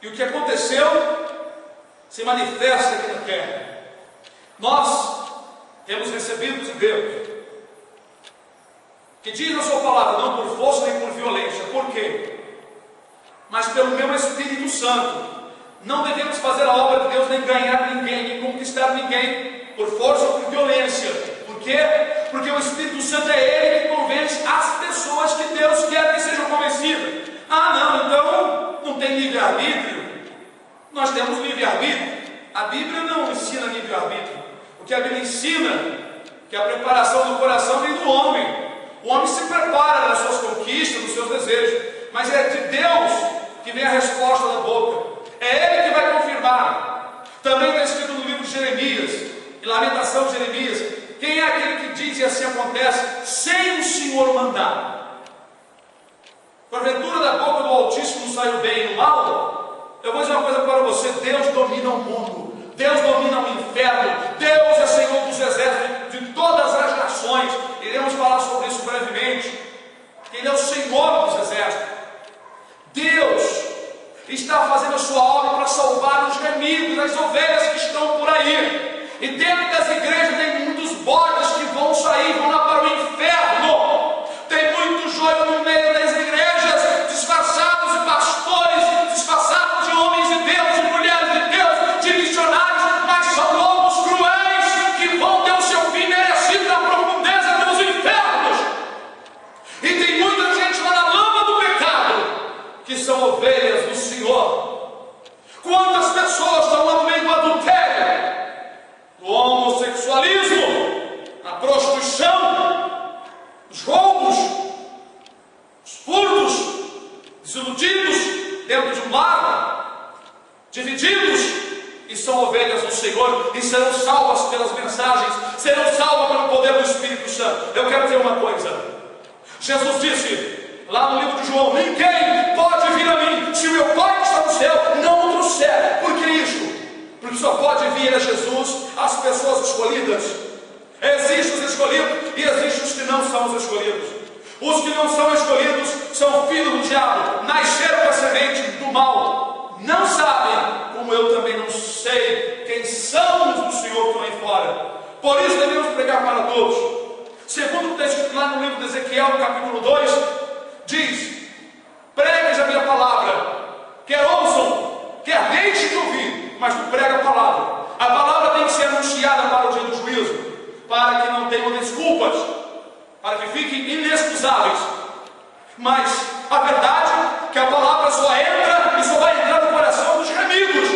E o que aconteceu se manifesta aqui na terra. Nós temos recebido de Deus, que diz na sua palavra, não por força nem por violência. Por quê? Mas pelo meu Espírito Santo. Não devemos fazer a obra de Deus, nem ganhar ninguém, nem conquistar ninguém por força ou por violência. Por quê? Porque o Espírito Santo é Ele que convence as pessoas que Deus quer que sejam convencidas. Ah, não, então não tem livre-arbítrio. Nós temos livre-arbítrio. A Bíblia não ensina livre-arbítrio. O que a Bíblia ensina, que a preparação do coração vem do homem. O homem se prepara nas suas conquistas, nos seus desejos, mas é de Deus que vem a resposta da boca. É Ele que vai confirmar. Também está escrito no livro de Jeremias, em Lamentação de Jeremias, quem é aquele que diz e assim acontece, sem o Senhor mandar? Porventura da boca do Altíssimo saiu bem e o mal? Eu vou dizer uma coisa para você: Deus domina o mundo, Deus domina o inferno, Deus é Senhor dos exércitos de todas as nações. Iremos falar sobre isso brevemente. Ele é o Senhor dos exércitos. Deus está fazendo a sua obra para salvar os remidos, as ovelhas que estão por aí. E dentro das igrejas tem muitos bodes que vão sair, vão lá para o inferno. Tem muito joio no meio das igrejas, disfarçados de pastores, disfarçados de homens de Deus, de mulheres de Deus, de missionários, mas são lobos cruéis que vão ter o seu fim merecido na profundeza dos infernos. E tem muita gente lá na lama do pecado, que são ovelhas do Senhor. Quantas pessoas estão lá no meio do adultério, do homossexualismo, na prostituição, os roubos, os furtos, desiludidos dentro de um lar, divididos, e são ovelhas do Senhor, e serão salvas pelas mensagens, serão salvas pelo poder do Espírito Santo. Eu quero dizer uma coisa: Jesus disse lá no livro de João: ninguém pode vir a mim se o meu Pai que está no céu não o trouxer. Por que isso? Porque só pode vir a Jesus as pessoas escolhidas. Existem os escolhidos e existem os que não são os escolhidos. Os que não são escolhidos são filhos do diabo, nasceram com a semente do mal, não sabem, como eu também não sei, quem são os do Senhor que estão aí fora. Por isso devemos pregar para todos. Segundo o que está escrito lá no livro de Ezequiel, no capítulo 2, diz: pregues a minha palavra, quer ouçam, quer deixem de ouvir, mas tu prega a palavra. A palavra tem que ser anunciada para o dia do juízo, para que não tenham desculpas, para que fiquem inexcusáveis. Mas a verdade é que a palavra só entra e só vai entrar no coração dos remidos.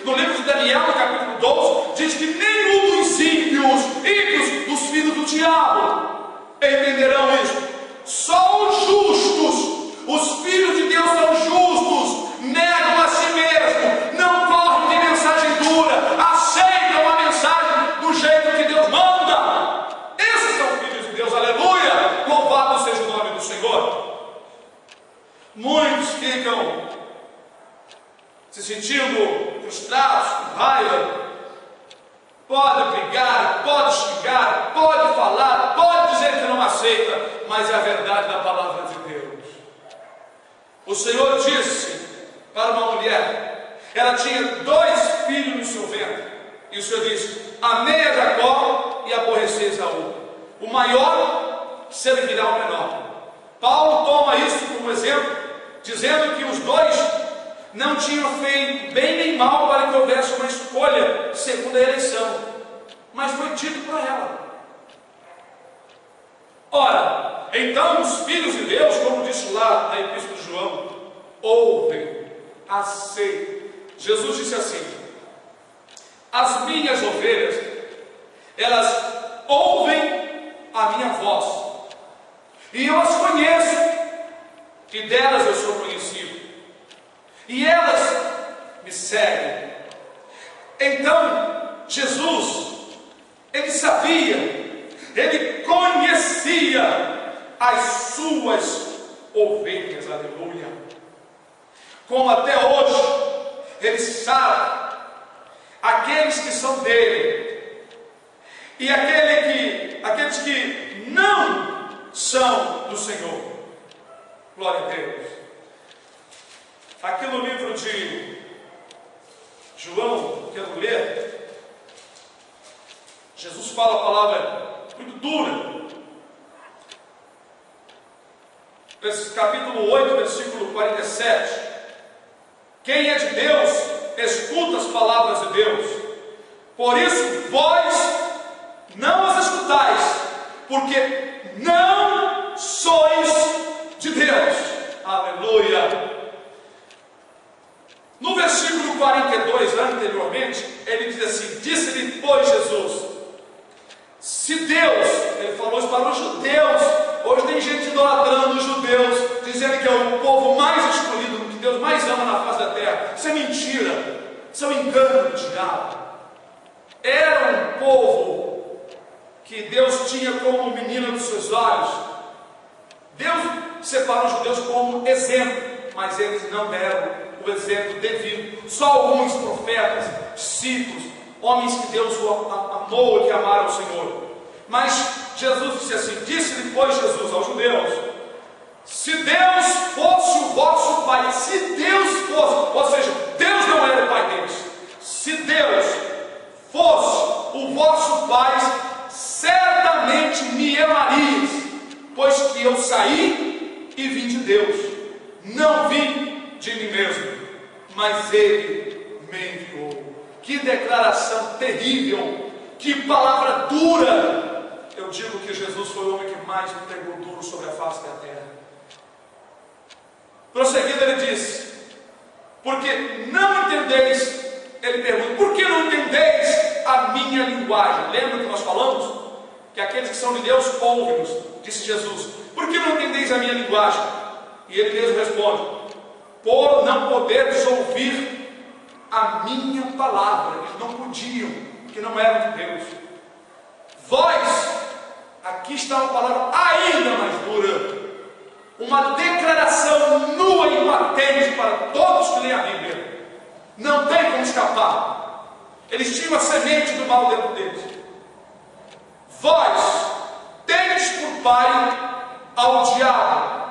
No livro de Daniel, no capítulo 12, diz que nenhum dos ímpios, dos filhos do diabo, entenderão isso. Só os justos, os filhos de Deus são justos, negam a si mesmo, não correm de mensagem dura, aceitam a mensagem do jeito que Deus manda. Esses são filhos de Deus, aleluia, louvado seja o nome do Senhor. Muitos ficam se sentindo frustrados, com raiva. Pode brigar, pode xingar, pode falar, pode dizer que não aceita, mas é a verdade da palavra de Deus. O Senhor disse para uma mulher, ela tinha 2 filhos no seu ventre, e o Senhor disse: amei a Jacó e aborreci Esaú. O maior servirá ao menor. Paulo toma isso como exemplo, dizendo que os dois não tinham feito bem nem mal para que houvesse uma escolha segundo a eleição, mas foi dito para ela. Ora, então os filhos de Deus, como disse lá na Epístola de João, ouvem, aceitam. Jesus disse assim: as minhas ovelhas, elas ouvem a minha voz, e eu as conheço, e delas eu sou conhecido, e elas me seguem. Então Jesus, ele sabia, ele conhecia as suas ovelhas, aleluia. Como até hoje ele sabe aqueles que são dele e aqueles que não são do Senhor. Glória a Deus. Aqui no livro de João, quero ler. Jesus fala a palavra muito dura. Capítulo 8, versículo 47. Quem é de Deus, escuta as palavras de Deus. Por isso, vós não as escutais, porque não sois de Deus. Aleluia. No versículo 42, anteriormente, ele diz assim: disse-lhe, pois, Jesus, se Deus, ele falou isso para os judeus, hoje tem gente idolatrando os judeus, dizendo que é o povo mais escolhido, que Deus mais ama na face da terra. Isso é mentira, isso é um engano do diabo. Era um povo que Deus tinha como menina dos seus olhos. Deus separou os judeus como exemplo, mas eles não deram o exemplo devido. Só alguns profetas, discípulos, homens que Deus amou e que amaram o Senhor. Mas Jesus disse assim: disse-lhe, pois, Jesus aos judeus: se Deus fosse o vosso Pai, se Deus fosse, ou seja, Deus não era o Pai deles, se Deus fosse o vosso Pai, certamente me amarias, pois que eu saí e vim de Deus, não vim de mim mesmo, mas Ele me enviou. Que declaração terrível, que palavra dura. Eu digo que Jesus foi o homem que mais me pegou duro sobre a face da terra. Prosseguindo, ele disse: porque não entendeis, ele pergunta, por que não entendeis a minha linguagem? Lembra que nós falamos? Que aqueles que são de Deus ouvem-nos, disse Jesus. Por que não entendeis a minha linguagem? E ele mesmo responde: por não poderes ouvir a minha palavra. Eles não podiam, porque não eram de Deus. Vós, aqui está uma palavra ainda mais dura, uma declaração nua e patente para todos que leem a Bíblia. Não tem como escapar. Eles tinham a semente do mal dentro deles. Vós tendes por pai ao diabo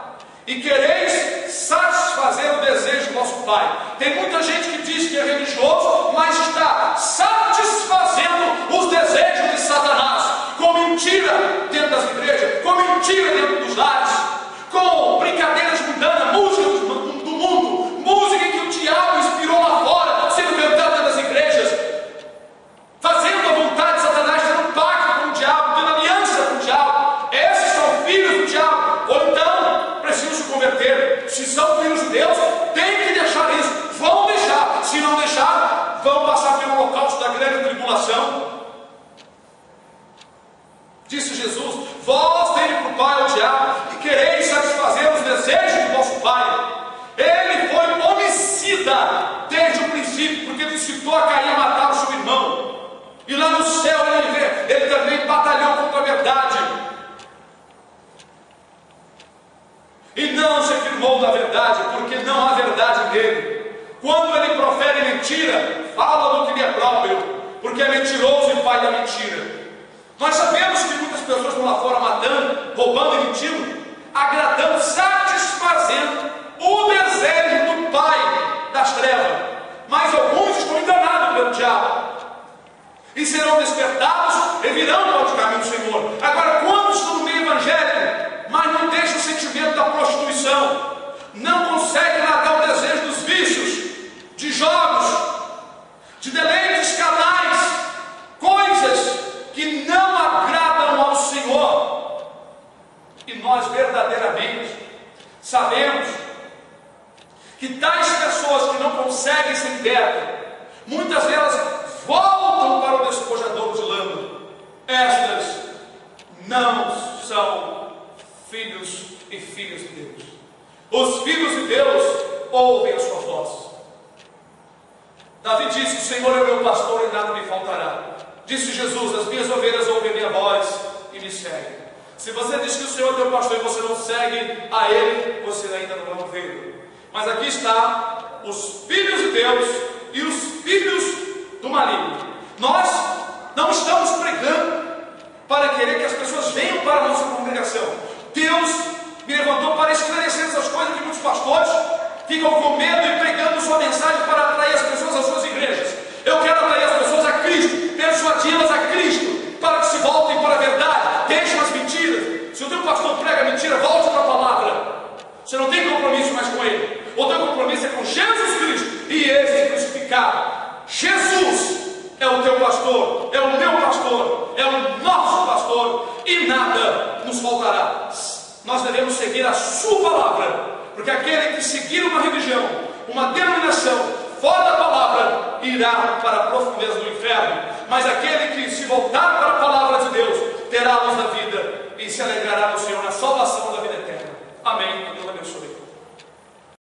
e quereis satisfazer o desejo do vosso pai. Tem muita gente que diz que é religioso, mas está satisfazendo os desejos de Satanás, com mentira dentro das igrejas, com mentira dentro dos lares, com brincadeiras mundanas, música do mundo, música que o diabo inspirou lá fora, sendo cantada dentro das igrejas, fazendo a vontade de Satanás, tendo um pacto com o diabo, tendo aliança com o diabo. Esses são filhos do diabo, ou então precisam se converter. Se são filhos de Deus, tem que deixar isso, vão deixar. Se não deixar, vão passar pelo holocausto da grande tribulação. Disse Jesus: vós tendes por pai ao diabo e quereis satisfazer os desejos do vosso pai. Ele foi homicida desde o princípio, porque ele incitou a Caim a matar o seu irmão. E lá no céu ele também batalhou contra a verdade, e não se firmou na verdade, porque não há verdade nele. Quando ele profere mentira, fala do que lhe é próprio, porque é mentiroso e pai da mentira. Nós sabemos que muitas pessoas estão lá fora matando, roubando e mentindo, agradando, satisfazendo o desejo do pai das trevas. Mas alguns estão enganados pelo diabo e serão despertados e virão para o caminho do Senhor. Agora, quando estão no meio evangélico, mas não deixam o sentimento da prostituição, não conseguem largar o desejo dos vícios, de jogos, de deleites carnais, coisas que não agradam ao Senhor. E nós verdadeiramente sabemos que tais pessoas que não conseguem ser libertas, muitas delas voltam para o despojador de lama. Estas não são filhos e filhas de Deus. Os filhos de Deus ouvem a sua voz. Davi disse: o Senhor é o meu pastor e nada me faltará. Disse Jesus: as minhas ovelhas ouvem a minha voz e me seguem. Se você diz que o Senhor é teu pastor e você não segue a Ele, você ainda não é ovelha. Mas aqui está os filhos de Deus e os filhos do maligno. Nós não estamos pregando para querer que as pessoas venham para a nossa congregação. Deus me levantou para esclarecer essas coisas que muitos pastores ficam com medo e pregando sua mensagem para atrair as pessoas às suas igrejas. nada nos faltará. Nós devemos seguir a sua palavra, porque aquele que seguir uma religião, uma denominação fora da palavra, irá para a profundeza do inferno. Mas aquele que se voltar para a palavra de Deus, terá a luz da vida e se alegrará no Senhor, na salvação da